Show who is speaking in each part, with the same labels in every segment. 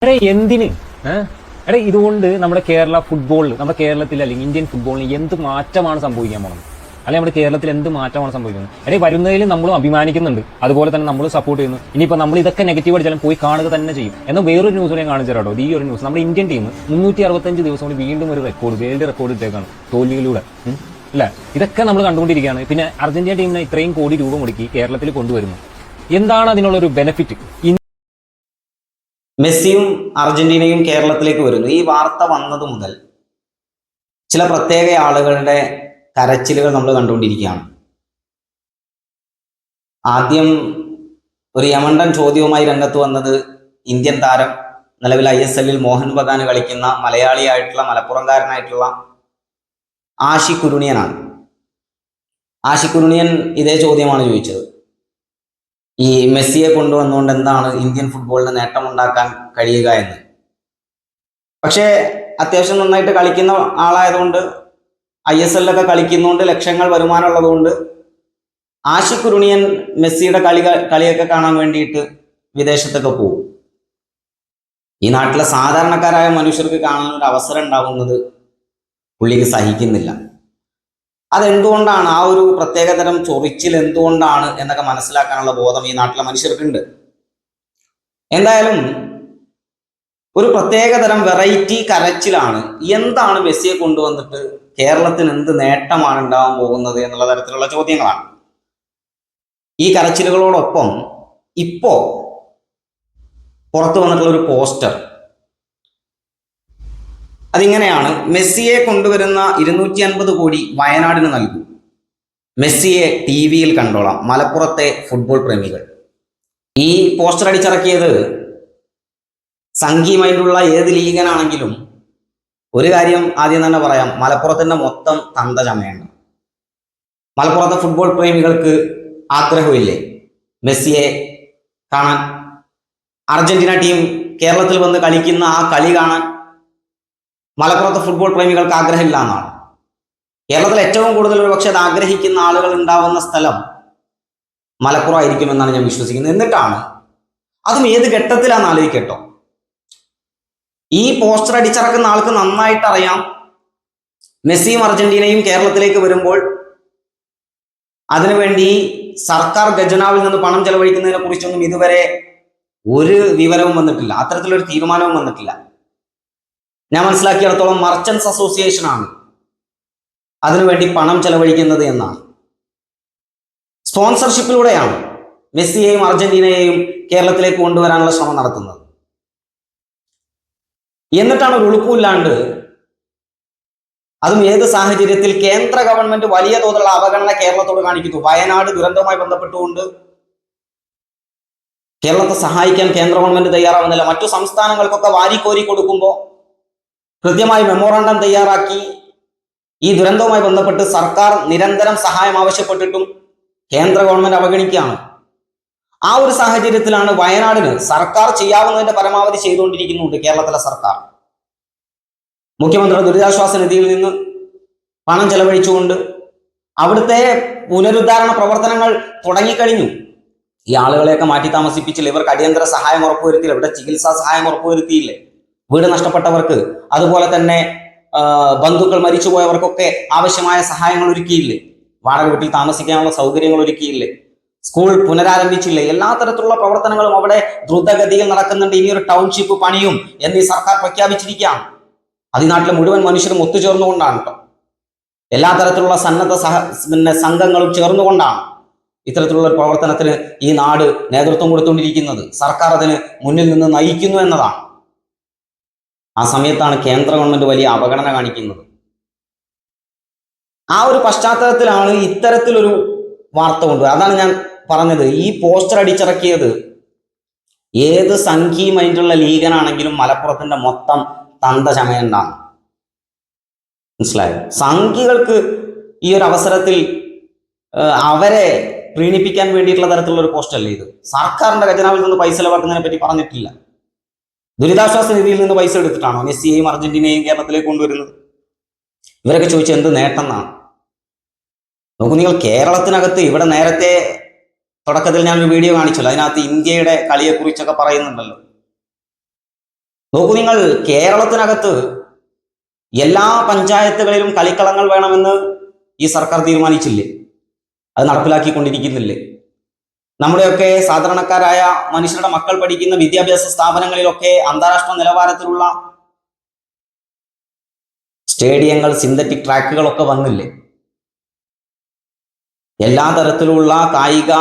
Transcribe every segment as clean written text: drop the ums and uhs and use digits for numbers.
Speaker 1: എടേ എന്തിന് എടേ ഇതുകൊണ്ട് നമ്മുടെ കേരള ഫുട്ബോളിൽ നമ്മുടെ കേരളത്തിൽ അല്ലെങ്കിൽ ഇന്ത്യൻ ഫുട്ബോളിന് എന്ത് മാറ്റമാണ് സംഭവിക്കാൻ പോകുന്നത്? അല്ലെങ്കിൽ നമ്മുടെ കേരളത്തിൽ എന്ത് മാറ്റമാണ് സംഭവിക്കുന്നത്? എടേ വരുന്നതിൽ നമ്മളും അഭിമാനിക്കുന്നുണ്ട്, അതുപോലെ തന്നെ നമ്മൾ സപ്പോർട്ട് ചെയ്യുന്നു. ഇനിയിപ്പോൾ നമ്മൾ ഇതൊക്കെ നെഗറ്റീവ് അടിച്ചാലും പോയി കാണുക തന്നെ ചെയ്യും. എന്നാൽ വേറൊരു ന്യൂസ് ഞാൻ കാണിച്ചു തരാട്ടോ. ഈ ഒരു ന്യൂസ് നമ്മുടെ ഇന്ത്യൻ ടീം 365 ദിവസം കൊണ്ട് വീണ്ടും ഒരു റെക്കോർഡ്, വേൾഡ് റെക്കോർഡ് ഇട്ടേക്കാണ് തോൽവിയിലൂടെ. അല്ല, ഇതൊക്കെ നമ്മൾ കണ്ടുകൊണ്ടിരിക്കുകയാണ്. പിന്നെ അർജന്റീന ടീമിനെ ഇത്രയും കോടി രൂപ മുടക്കി കേരളത്തിൽ കൊണ്ടുവരുന്നു. എന്താണ് അതിനുള്ള ഒരു ബെനിഫിറ്റ്?
Speaker 2: മെസ്സിയും അർജന്റീനയും കേരളത്തിലേക്ക് വരുന്നു. ഈ വാർത്ത വന്നത് മുതൽ ചില പ്രത്യേക ആളുകളുടെ കരച്ചിലുകൾ നമ്മൾ കണ്ടുകൊണ്ടിരിക്കുകയാണ്. ആദ്യം ഒരു യമണ്ടൻ ചോദ്യവുമായി രംഗത്ത് വന്നത് ഇന്ത്യൻ താരം, നിലവിൽ ISL മോഹൻ ബഗാൻ കളിക്കുന്ന മലയാളിയായിട്ടുള്ള മലപ്പുറംകാരനായിട്ടുള്ള ആഷി കുരുണിയനാണ്. ആഷി കുരുണിയൻ ഇതേ ചോദ്യമാണ് ചോദിച്ചത്. ഈ മെസ്സിയെ കൊണ്ടുവന്നുകൊണ്ട് എന്താണ് ഇന്ത്യൻ ഫുട്ബോളിന് നേട്ടമുണ്ടാക്കാൻ കഴിയുക എന്ന്. പക്ഷേ അത്യാവശ്യം നന്നായിട്ട് കളിക്കുന്ന ആളായതുകൊണ്ട്, ISL കളിക്കുന്നതുകൊണ്ട്, ലക്ഷങ്ങൾ വരുമാനമുള്ളതുകൊണ്ട് ആഷി കുരുണിയൻ മെസ്സിയുടെ കളിയൊക്കെ കാണാൻ വേണ്ടിയിട്ട് വിദേശത്തൊക്കെ പോകും. ഈ നാട്ടിലെ സാധാരണക്കാരായ മനുഷ്യർക്ക് കാണാൻ ഒരു അവസരം ഉണ്ടാവുന്നത് പുള്ളിക്ക് സഹിക്കുന്നില്ല. അതെന്തുകൊണ്ടാണ്, ആ ഒരു പ്രത്യേകതരം ചൊറിച്ചിൽ എന്തുകൊണ്ടാണ് എന്നൊക്കെ മനസ്സിലാക്കാനുള്ള ബോധം ഈ നാട്ടിലെ മനുഷ്യർക്കുണ്ട്. എന്തായാലും ഒരു പ്രത്യേകതരം വെറൈറ്റി കരച്ചിലാണ്. എന്താണ് മെസ്സിയെ കൊണ്ടുവന്നിട്ട് കേരളത്തിന് എന്ത് നേട്ടമാണ് ഉണ്ടാവാൻ പോകുന്നത് എന്നുള്ള തരത്തിലുള്ള ചോദ്യങ്ങളാണ്. ഈ കരച്ചിലുകളോടൊപ്പം ഇപ്പോ പുറത്തു വന്നിട്ടുള്ള ഒരു പോസ്റ്റർ അതിങ്ങനെയാണ്: മെസ്സിയെ കൊണ്ടുവരുന്ന 250 കോടി വയനാടിന് നൽകും, മെസ്സിയെ TV കണ്ടോളാം, മലപ്പുറത്തെ ഫുട്ബോൾ പ്രേമികൾ. ഈ പോസ്റ്റർ അടിച്ചിറക്കിയത് സംഘീയമായിട്ടുള്ള ഏത് ലീഗനാണെങ്കിലും ഒരു കാര്യം ആദ്യം തന്നെ പറയാം: മലപ്പുറത്തിന്റെ മൊത്തം തന്ത ചമയാണ്. മലപ്പുറത്തെ ഫുട്ബോൾ പ്രേമികൾക്ക് ആഗ്രഹമില്ലേ മെസ്സിയെ കാണാൻ? അർജന്റീന ടീം കേരളത്തിൽ വന്ന് കളിക്കുന്ന ആ കളി കാണാൻ മലപ്പുറത്തെ ഫുട്ബോൾ പ്രേമികൾക്ക് ആഗ്രഹമില്ല എന്നാണ്. കേരളത്തിൽ ഏറ്റവും കൂടുതൽ ഒരു പക്ഷേ അത് ആഗ്രഹിക്കുന്ന ആളുകൾ ഉണ്ടാവുന്ന സ്ഥലം മലപ്പുറം ആയിരിക്കുമെന്നാണ് ഞാൻ വിശ്വസിക്കുന്നത്. എന്നിട്ടാണ്, അതും ഏത് ഘട്ടത്തിലാണെന്ന് ആലോചിക്കട്ടോ. ഈ പോസ്റ്റർ അടിച്ചിറക്കുന്ന ആൾക്ക് നന്നായിട്ട് അറിയാം മെസ്സിയും അർജന്റീനയും കേരളത്തിലേക്ക് വരുമ്പോൾ അതിനുവേണ്ടി സർക്കാർ ഖജനാവിൽ നിന്ന് പണം ചെലവഴിക്കുന്നതിനെ കുറിച്ചൊന്നും ഇതുവരെ ഒരു വിവരവും വന്നിട്ടില്ല, അത്തരത്തിലൊരു തീരുമാനവും വന്നിട്ടില്ല. ഞാൻ മനസ്സിലാക്കിയിടത്തോളം മർച്ചന്റ്സ് അസോസിയേഷൻ ആണ് അതിനുവേണ്ടി പണം ചെലവഴിക്കുന്നത് എന്നാണ്. സ്പോൺസർഷിപ്പിലൂടെയാണ് മെസ്സിയെയും അർജന്റീനയെയും കേരളത്തിലേക്ക് കൊണ്ടുവരാനുള്ള ശ്രമം നടത്തുന്നത്. എന്നിട്ടാണ് ഒരു ഉളുപ്പില്ലാണ്ട്, അതും ഏത് സാഹചര്യത്തിൽ കേന്ദ്ര ഗവൺമെന്റ് വലിയ തോതിലുള്ള അവഗണന കേരളത്തോട് കാണിക്കുന്നു. വയനാട് ദുരന്തവുമായി ബന്ധപ്പെട്ടുകൊണ്ട് കേരളത്തെ സഹായിക്കാൻ കേന്ദ്ര ഗവൺമെന്റ് തയ്യാറാവുന്നില്ല. മറ്റു സംസ്ഥാനങ്ങൾക്കൊക്കെ വാരിക്കോരി കൊടുക്കുമ്പോൾ കൃത്യമായി മെമ്മോറാണ്ടം തയ്യാറാക്കി ഈ ദുരന്തവുമായി ബന്ധപ്പെട്ട് സർക്കാർ നിരന്തരം സഹായം ആവശ്യപ്പെട്ടിട്ടും കേന്ദ്ര ഗവൺമെന്റ് അവഗണിക്കുകയാണ്. ആ ഒരു സാഹചര്യത്തിലാണ് വയനാടിന് സർക്കാർ ചെയ്യാവുന്നതിന്റെ പരമാവധി ചെയ്തുകൊണ്ടിരിക്കുന്നുണ്ട് കേരളത്തിലെ സർക്കാർ. മുഖ്യമന്ത്രിയുടെ ദുരിതാശ്വാസ നിധിയിൽ നിന്ന് പണം ചെലവഴിച്ചുകൊണ്ട് അവിടുത്തെ പുനരുദ്ധാരണ പ്രവർത്തനങ്ങൾ തുടങ്ങിക്കഴിഞ്ഞു. ഈ ആളുകളെയൊക്കെ മാറ്റി താമസിപ്പിച്ചില്ല, ഇവർക്ക് അടിയന്തര സഹായം ഉറപ്പുവരുത്തിയില്ല, ഇവിടെ ചികിത്സാ സഹായം ഉറപ്പുവരുത്തിയില്ലേ, വീട് നഷ്ടപ്പെട്ടവർക്ക്, അതുപോലെ തന്നെ ബന്ധുക്കൾ മരിച്ചുപോയവർക്കൊക്കെ ആവശ്യമായ സഹായങ്ങൾ ഒരുക്കിയില്ലേ, വാടക വീട്ടിൽ താമസിക്കാനുള്ള സൗകര്യങ്ങൾ ഒരുക്കിയില്ലേ, സ്കൂൾ പുനരാരംഭിച്ചില്ലേ, എല്ലാ തരത്തിലുള്ള പ്രവർത്തനങ്ങളും അവിടെ ദ്രുതഗതിയിൽ നടക്കുന്നുണ്ട്. ഇനിയൊരു ടൗൺഷിപ്പ് പണിയും എന്നീ സർക്കാർ പ്രഖ്യാപിച്ചിരിക്കുകയാണ്. അത് ഈ നാട്ടിലെ മുഴുവൻ മനുഷ്യരും ഒത്തുചേർന്നുകൊണ്ടാണ് കേട്ടോ. എല്ലാ തരത്തിലുള്ള സന്നദ്ധ സംഘങ്ങളും ചേർന്നുകൊണ്ടാണ് ഇത്തരത്തിലുള്ള ഒരു പ്രവർത്തനത്തിന് ഈ നാട് നേതൃത്വം കൊടുത്തുകൊണ്ടിരിക്കുന്നത്. സർക്കാർ അതിന് മുന്നിൽ നിന്ന് നയിക്കുന്നു എന്നതാണ്. ആ സമയത്താണ് കേന്ദ്ര ഗവൺമെന്റ് വലിയ അവഗണന കാണിക്കുന്നത്. ആ ഒരു പശ്ചാത്തലത്തിലാണ് ഇത്തരത്തിലൊരു വാർത്ത കൊണ്ടുവരുന്നത്. അതാണ് ഞാൻ പറഞ്ഞത്, ഈ പോസ്റ്റർ അടിച്ചിറക്കിയത് ഏത് സംഘീയമായിട്ടുള്ള ലീഗനാണെങ്കിലും മലപ്പുറത്തിന്റെ മൊത്തം തന്ത ചമയണ്ടാണ്. മനസ്സിലായോ? സംഘികൾക്ക് ഈ ഒരു അവസരത്തിൽ അവരെ പ്രീണിപ്പിക്കാൻ വേണ്ടിയിട്ടുള്ള തരത്തിലുള്ള ഒരു പോസ്റ്റല്ലേ ഇത്. സർക്കാരിന്റെ ഖജനാവിൽ നിന്ന് പൈസ ചെലവാക്കുന്നതിനെ പറ്റി പറഞ്ഞിട്ടില്ല. ദുരിതാശ്വാസ നിധിയിൽ നിന്ന് പൈസ എടുത്തിട്ടാണോ മെസ്സിയെയും അർജന്റീനയെയും കേരളത്തിലേക്ക് കൊണ്ടുവരുന്നത്? ഇവരൊക്കെ ചോദിച്ച എന്ത് നേട്ടം എന്നാണ്. നോക്കൂ, നിങ്ങൾ കേരളത്തിനകത്ത് ഇവിടെ നേരത്തെ തുടക്കത്തിൽ ഞാനൊരു വീഡിയോ കാണിച്ചല്ലോ, അതിനകത്ത് ഇന്ത്യയുടെ കളിയെക്കുറിച്ചൊക്കെ പറയുന്നുണ്ടല്ലോ. നോക്കൂ നിങ്ങൾ, കേരളത്തിനകത്ത് എല്ലാ പഞ്ചായത്തുകളിലും കളിക്കളങ്ങൾ വേണമെന്ന് ഈ സർക്കാർ തീരുമാനിച്ചില്ലേ? അത് നടപ്പിലാക്കിക്കൊണ്ടിരിക്കുന്നില്ലേ? നമ്മുടെയൊക്കെ സാധാരണക്കാരായ മനുഷ്യരുടെ മക്കൾ പഠിക്കുന്ന വിദ്യാഭ്യാസ സ്ഥാപനങ്ങളിലൊക്കെ അന്താരാഷ്ട്ര നിലവാരത്തിലുള്ള സ്റ്റേഡിയങ്ങൾ, സിന്തറ്റിക് ട്രാക്കുകളൊക്കെ വന്നില്ലേ? എല്ലാ തരത്തിലുള്ള കായിക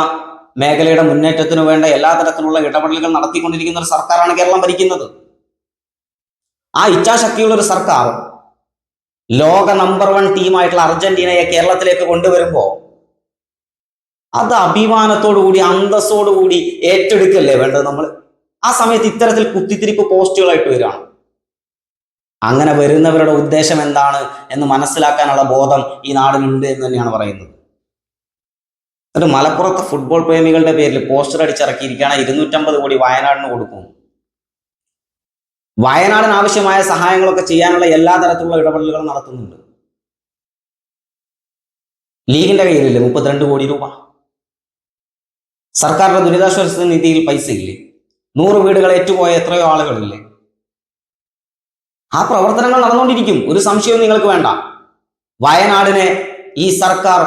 Speaker 2: മേഖലയുടെ മുന്നേറ്റത്തിനു വേണ്ട എല്ലാ തരത്തിലുള്ള ഇടപെടലുകൾ നടത്തിക്കൊണ്ടിരിക്കുന്ന ഒരു സർക്കാരാണ് കേരളം ഭരിക്കുന്നത്. ആ ഇച്ഛാശക്തിയുള്ള ഒരു സർക്കാർ ലോക നമ്പർ 1 ടീമായിട്ടുള്ള അർജന്റീനയെ കേരളത്തിലേക്ക് കൊണ്ടുവരുമ്പോൾ അത് അഭിമാനത്തോടുകൂടി, അന്തസ്സോടുകൂടി ഏറ്റെടുക്കല്ലേ വേണ്ടത് നമ്മൾ? ആ സമയത്ത് ഇത്തരത്തിൽ കുത്തിത്തിരിപ്പ് പോസ്റ്റുകളായിട്ട് വരികയാണ്. അങ്ങനെ വരുന്നവരുടെ ഉദ്ദേശം എന്താണ് എന്ന് മനസ്സിലാക്കാനുള്ള ബോധം ഈ നാടിനുണ്ട് എന്ന് തന്നെയാണ് പറയുന്നത്. ഒരു മലപ്പുറത്തെ ഫുട്ബോൾ പ്രേമികളുടെ പേരിൽ പോസ്റ്റർ അടിച്ചിറക്കിയിരിക്കുകയാണ് 250 കോടി വയനാടിന് കൊടുക്കും. വയനാടിന് ആവശ്യമായ സഹായങ്ങളൊക്കെ ചെയ്യാനുള്ള എല്ലാ തരത്തിലുള്ള ഇടപെടലുകളും നടത്തുന്നുണ്ട്. ലീഗിന്റെ കയ്യിലില്ലേ 32 കോടി രൂപ? സർക്കാരിന്റെ ദുരിതാശ്വാസ നിധിയിൽ പൈസ ഇല്ലേ? 100 വീടുകൾ ഏറ്റുപോയ എത്രയോ ആളുകളില്ലേ? ആ പ്രവർത്തനങ്ങൾ നടന്നുകൊണ്ടിരിക്കും, ഒരു സംശയവും നിങ്ങൾക്ക് വേണ്ട. വയനാടിനെ ഈ സർക്കാർ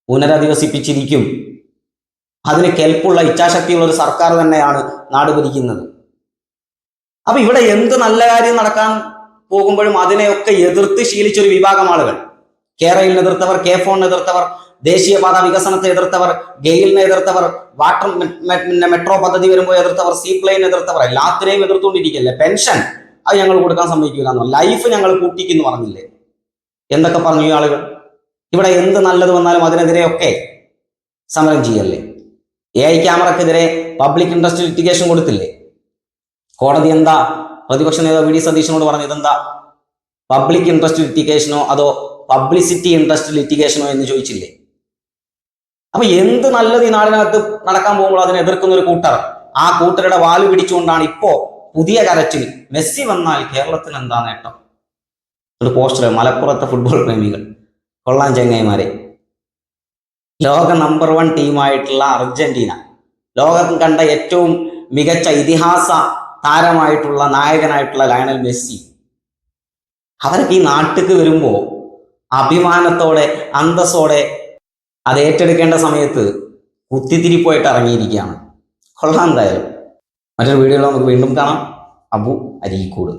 Speaker 2: പുനരധിവസിപ്പിച്ചിരിക്കും. അതിന് കെൽപ്പുള്ള, ഇച്ഛാശക്തിയുള്ള ഒരു സർക്കാർ തന്നെയാണ് നാട് ഭരിക്കുന്നത്. അപ്പൊ ഇവിടെ എന്ത് നല്ല കാര്യം നടക്കാൻ പോകുമ്പോഴും അതിനെയൊക്കെ എതിർത്ത് ശീലിച്ചൊരു വിഭാഗം ആളുകൾ, കേരളയിൽ എതിർത്തവർ, കെ4 എതിർത്തവർ, ദേശീയപാത വികസനത്തെ എതിർത്തവർ, ഗെയിലിനെ എതിർത്തവർ, വാട്ടർ മെട്രോ പദ്ധതി വരുമ്പോൾ എതിർത്തവർ, സീപ്ലെയിൻ എതിർത്തവർ, എല്ലാത്തിനെയും എതിർത്തുകൊണ്ടിരിക്കല്ലേ. പെൻഷൻ അത് ഞങ്ങൾ കൊടുക്കാൻ സമ്മതിക്കില്ല എന്ന്, ലൈഫ് ഞങ്ങൾ കൂട്ടിക്കുന്നു പറഞ്ഞില്ലേ? എന്തൊക്കെ പറഞ്ഞു ഈ ആളുകൾ? ഇവിടെ എന്ത് നല്ലത് വന്നാലും അതിനെതിരെയൊക്കെ സമരം ചെയ്യല്ലേ? AI ക്യാമറക്കെതിരെ പബ്ലിക് ഇൻട്രസ്റ്റ് ലിറ്റിഗേഷൻ കൊടുത്തില്ലേ? കോടതി എന്താ പ്രതിപക്ഷ നേതാവ് വി ഡി സതീശനോട് പറഞ്ഞു, ഇതെന്താ പബ്ലിക് ഇൻട്രസ്റ്റ് ലിറ്റിഗേഷനോ അതോ പബ്ലിസിറ്റി ഇൻട്രസ്റ്റ് ലിറ്റിഗേഷനോ എന്ന് ചോദിച്ചില്ലേ? അപ്പൊ എന്ത് നല്ലത് ഈ നാടിനകത്ത് നടക്കാൻ പോകുമ്പോൾ അതിനെ എതിർക്കുന്ന ഒരു കൂട്ടർ, ആ കൂട്ടരുടെ വാല് പിടിച്ചുകൊണ്ടാണ് ഇപ്പോ പുതിയ കരച്ചിൽ, മെസ്സി വന്നാൽ കേരളത്തിന് എന്താ നേട്ടം? ഒരു പോസ്റ്റർ, മലപ്പുറത്തെ ഫുട്ബോൾ പ്രേമികൾ കൊള്ളാൻ ചങ്ങായിമാരെ. ലോക നമ്പർ 1 ടീമായിട്ടുള്ള അർജന്റീന, ലോകം കണ്ട ഏറ്റവും മികച്ച ഇതിഹാസ താരമായിട്ടുള്ള, നായകനായിട്ടുള്ള ലയണൽ മെസ്സി, അവരൊക്കെ ഈ നാട്ടിലേക്ക് വരുമ്പോൾ അഭിമാനത്തോടെ, അന്തസ്സോടെ അത് ഏറ്റെടുക്കേണ്ട സമയത്ത് കുത്തിത്തിരിപ്പായിട്ട് ഇറങ്ങിയിരിക്കുകയാണ്. കൊള്ളാം. എന്തായാലും മറ്റൊരു വീഡിയോയിൽ നമുക്ക് വീണ്ടും കാണാം. അബു അരീക്കോട്.